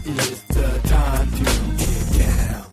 It's the time to get down.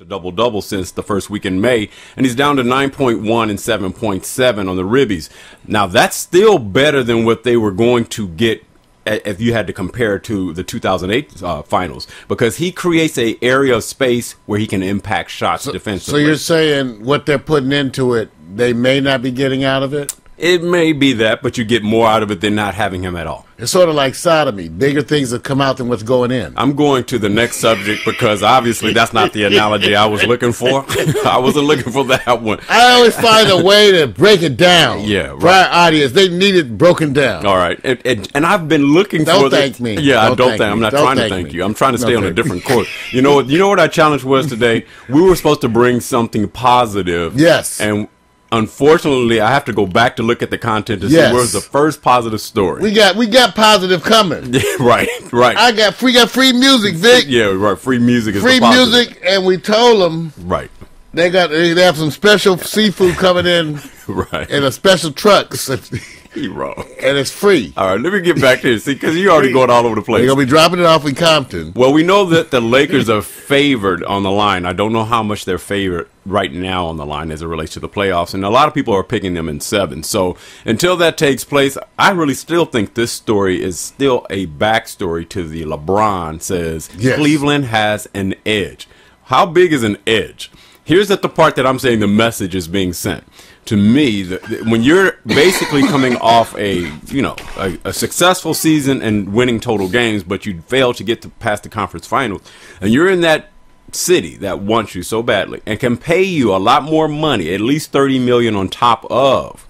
A double-double since the first week in May, and he's down to 9.1 and 7.7 on the ribbies. Now, that's still better than what they were going to get if you had to compare to the 2008 finals, because he creates an area of space where he can impact shots defensively. So you're saying what they're putting into it, they may not be getting out of it? It may be that, but you get more out of it than not having him at all. It's sort of like sodomy. Bigger things have come out than what's going in. I'm going to the next subject because obviously that's not the analogy I was looking for. I wasn't looking for that one. I always find a way to break it down. Yeah, right. For our audience, they need it broken down. All right. And I've been looking for Don't thank me. Yeah, Don't don't thank thank me. I'm not Don't trying to thank thank me. you. I'm trying to stay Don't on a thank me. different course. You know what our challenge was today? We were supposed to bring something positive. Yes. And unfortunately, I have to go back to look at the content to see Yes. where's the first positive story. We got positive coming. Right. I got free music, Vic. Yeah, right. Free music is Free the positive. music, and we told them Right. they have some special seafood coming in Right. in a special trucks, and Hero. it's free. All right, let me get back to this. See, because you're already going all over the place. They're gonna be dropping it off in Compton. Well, we know that the Lakers are favored on the line. I don't know how much they're favored right now on the line as it relates to the playoffs, and a lot of people are picking them in 7. So until that takes place, I really still think this story is still a backstory to the LeBron says Yes. Cleveland has an edge. How big is an edge? Here's the part that I'm saying the message is being sent. To me, when you're basically coming off a successful season and winning total games, but you fail to get past the conference finals, and you're in that city that wants you so badly and can pay you a lot more money, at least $30 million on top of,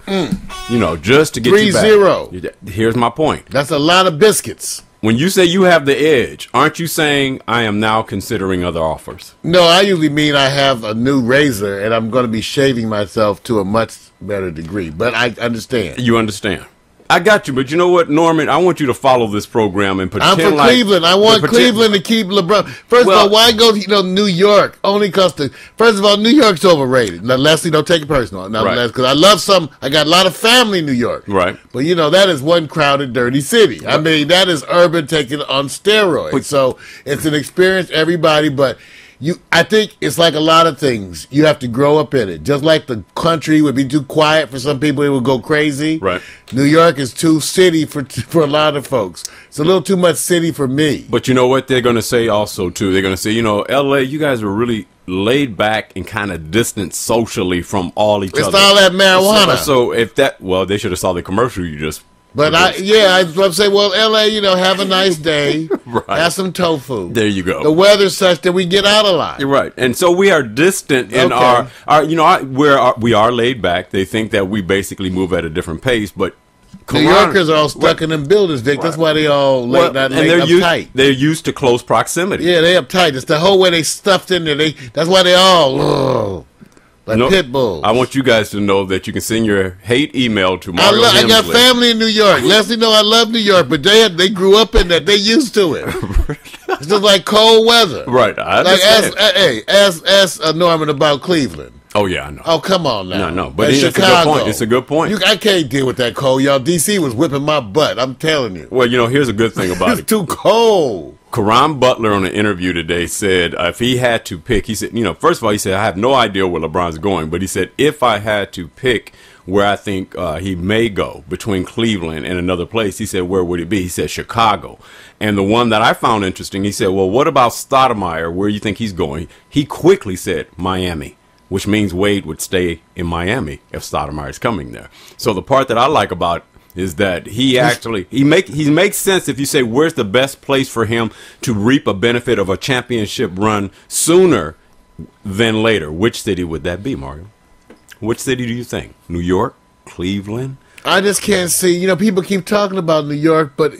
just to get you back. 3-0. Here's my point. That's a lot of biscuits. When you say you have the edge, aren't you saying I am now considering other offers? No, I usually mean I have a new razor and I'm going to be shaving myself to a much better degree. But I understand. You understand. I got you, but you know what, Norman? I want you to follow this program and pretend I'm for Cleveland. I want Cleveland to keep LeBron. First of all, why go to New York? Only because first of all, New York's overrated. Now, Leslie, don't take it personal. Right. Because I got a lot of family in New York. Right. But that is one crowded, dirty city. Right. I mean, that is urban taken on steroids. So it's an experience, everybody, but I think it's like a lot of things. You have to grow up in it. Just like the country would be too quiet for some people, it would go crazy. Right. New York is too city for a lot of folks. It's a little too much city for me. But you know what they're going to say also, too? They're going to say, L.A., you guys were really laid back and kind of distant socially from all each other. It's all that marijuana. So if they should have saw the commercial you just... But I was say, well, L.A., have a nice day. Right. Have some tofu. There you go. The weather's such that we get out a lot. You're right. And so we are distant in we are laid back. They think that we basically move at a different pace, but New Yorkers are all stuck in them buildings, Vic. Right. That's why they all uptight. They're used to close proximity. Yeah, they uptight. It's the whole way they stuffed in there. That's why they all... Like pit bulls. I want you guys to know that you can send your hate email to Mario I got family in New York. Leslie know I love New York, but they grew up in that. They used to it. It's just like cold weather. Right. I understand. Ask Norman about Cleveland. Oh, yeah, I know. Oh, come on now. No. But it's a good point. It's a good point. I can't deal with that cold. Y'all, D.C. was whipping my butt. I'm telling you. Well, here's a good thing about it. It's too cold. Karan Butler on an interview today said if he had to pick, he said, first of all, he said, I have no idea where LeBron's going, but he said, if I had to pick where I think he may go between Cleveland and another place, he said, where would it be? He said, Chicago. And the one that I found interesting, he said, well, what about Stoudemire? Where do you think he's going? He quickly said, Miami, which means Wade would stay in Miami if Stoudemire is coming there. So the part that I like about is that he makes sense if you say where's the best place for him to reap a benefit of a championship run sooner than later. Which city would that be, Mario? Which city do you think? New York? Cleveland? I just can't see. People keep talking about New York, but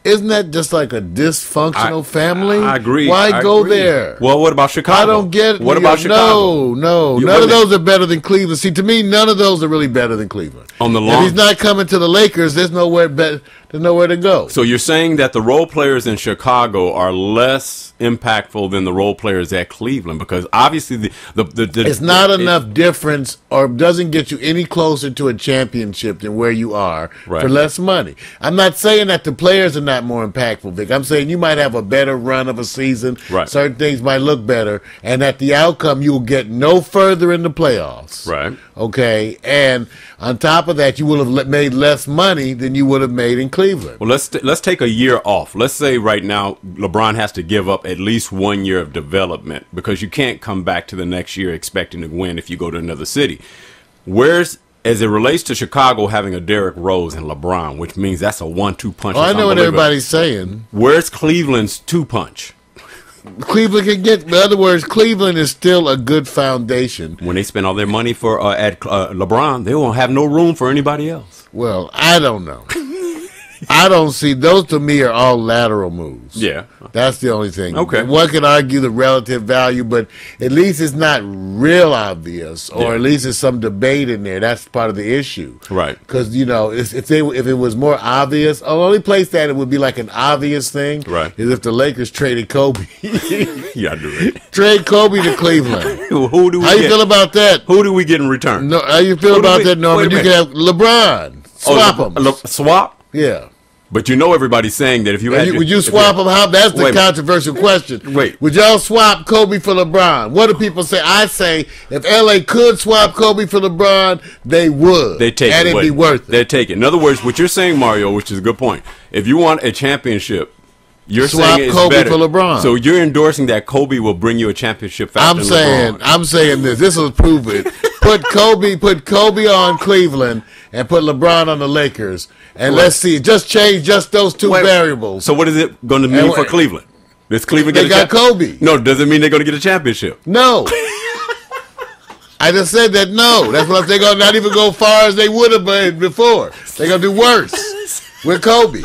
Isn't that just like a dysfunctional family? I agree. Why I go agree. there? Well, what about Chicago? I don't get it. What about Chicago? No. You None of wouldn't- those are better than Cleveland. See, to me, none of those are really better than Cleveland. On the If long- he's not coming to the Lakers, there's nowhere to go. So you're saying that the role players in Chicago are less impactful than the role players at Cleveland, because obviously It's not enough difference, or doesn't get you any closer to a championship than where you are Right. for less money. I'm not saying that the players are not more impactful, Vic. I'm saying you might have a better run of a season. Right. Certain things might look better, and at the outcome, you will get no further in the playoffs. Right. Okay. And on top of that, you will have made less money than you would have made in Cleveland. Well, let's take a year off. Let's say right now LeBron has to give up at least 1 year of development, because you can't come back to the next year expecting to win if you go to another city. As it relates to Chicago having a Derrick Rose and LeBron, which means that's a 1-2 punch. Oh, I know what Unbelievable. everybody's saying. Where's Cleveland's 2 punch? Cleveland can get. In other words, Cleveland is still a good foundation. When they spend all their money for at LeBron, they won't have no room for anybody else. Well, I don't know. I don't see those. To me, are all lateral moves. Yeah. That's the only thing. Okay. One could argue the relative value, but at least it's not real obvious, or Yeah. at least there's some debate in there. That's part of the issue, Right. Because if it was more obvious, the only place that it would be like an obvious thing, Right. is if the Lakers traded Kobe. Yeah, I do it. Trade Kobe to Cleveland. Who do we How you get? feel about that? Who do we get in return? No, how you feel Who do about we- that, Norman? wait a You can have LeBron. Swap them. Swap? Yeah. But you know everybody's saying that if you had Would you swap them? How? That's the Wait a minute. controversial question. Wait. Would y'all swap Kobe for LeBron? What do people say? I say if LA could swap Kobe for LeBron, they would. They take and it. it'd be worth it. They take it. In other words, what you're saying, Mario, which is a good point. If you want a championship, you're Swap saying it's Kobe better. for LeBron. So you're endorsing that Kobe will bring you a championship faster than LeBron. I'm saying this. This will prove it. Put Kobe on Cleveland and put LeBron on the Lakers, and let's see. Just change those two Wait, variables. So what is it going to mean And for wait. Cleveland? Does Cleveland They get got Kobe. No, does it mean they're going to get a championship? No. I just said that no. That's what they're going to not even go far as they would have been before. They're going to do worse with Kobe.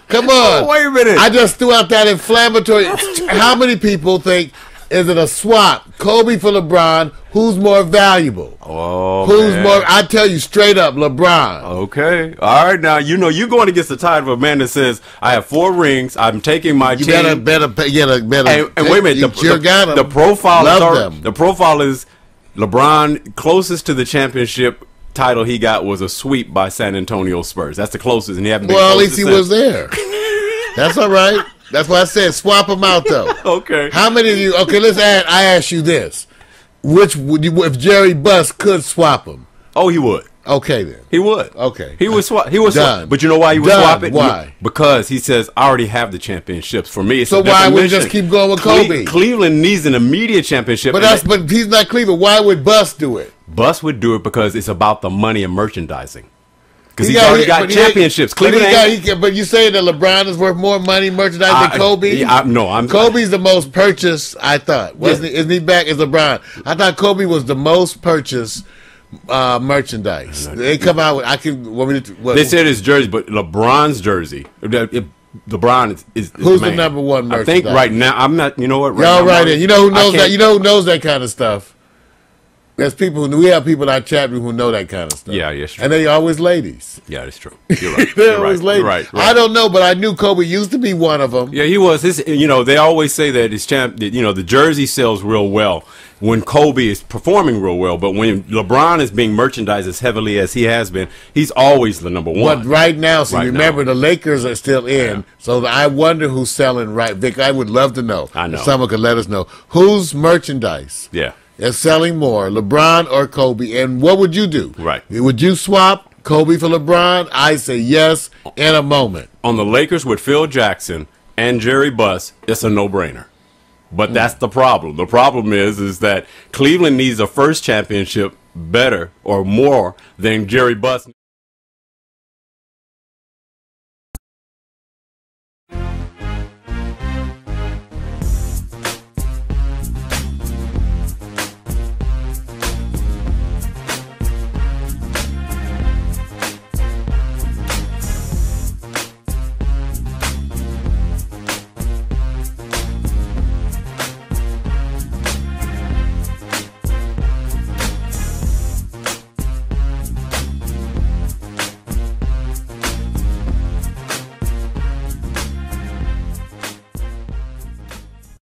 Come on. Oh, wait a minute. I just threw out that inflammatory. How many people think, is it a swap? Kobe for LeBron, who's more valuable? Oh, Who's man. more? I tell you straight up, LeBron. Okay. All right. Now, you're going against the tide of a man that says, I have 4 rings. I'm taking my You team. better wait a minute. You sure got him. the profile Love is them. the profile is LeBron closest to the championship title he got was a sweep by San Antonio Spurs. That's the closest, and he haven't been Well, at close least he since. was there. That's all right. That's why I said swap them out, though. Okay. How many of you? Okay, I ask you this: which would you, if Jerry Buss could swap them? Oh, he would. Okay, then. He would. Okay. He would swap. He would Done. swap. But you know why he would Done. swap it? Why? Because he says, I already have the championships. For me, it's So a why different would he mission. just keep going with Kobe? Cleveland needs an immediate championship. But and but he's not Cleveland. Why would Buss do it? Buss would do it because it's about the money and merchandising. Because He he's already but got he- championships. but Cleveland ain't. but you say that LeBron is worth more money merchandise than Kobe? I'm Kobe's the most purchased, I thought. Wasn't he? Isn't he back as LeBron? I thought Kobe was the most purchased merchandise. They come out with, They said his jersey, but LeBron's jersey. LeBron is who's the man. number one I merchandise? think right now, I'm not, you know what? Right Y'all now, right Mark, in. You know who I knows that? can't- You know who knows that kind of stuff? There's people we have people in our chat room who know that kind of stuff. Yeah, yes, true. And they always ladies. Yeah, that's true. You're right. They're You're always right. ladies. You're right. I don't know, but I knew Kobe used to be one of them. Yeah, he was. They always say that the jersey sells real well when Kobe is performing real well, but when LeBron is being merchandised as heavily as he has been, he's always the number one. But right now, Right remember now. the Lakers are still in, Yeah. so I wonder who's selling right. Vic, I would love to know. I know. If someone could let us know whose merchandise Yeah. is selling more, LeBron or Kobe, and what would you do? Right. Would you swap Kobe for LeBron? I say yes in a moment. On the Lakers with Phil Jackson and Jerry Buss, it's a no-brainer. But that's the problem. The problem is that Cleveland needs a first championship better or more than Jerry Buss.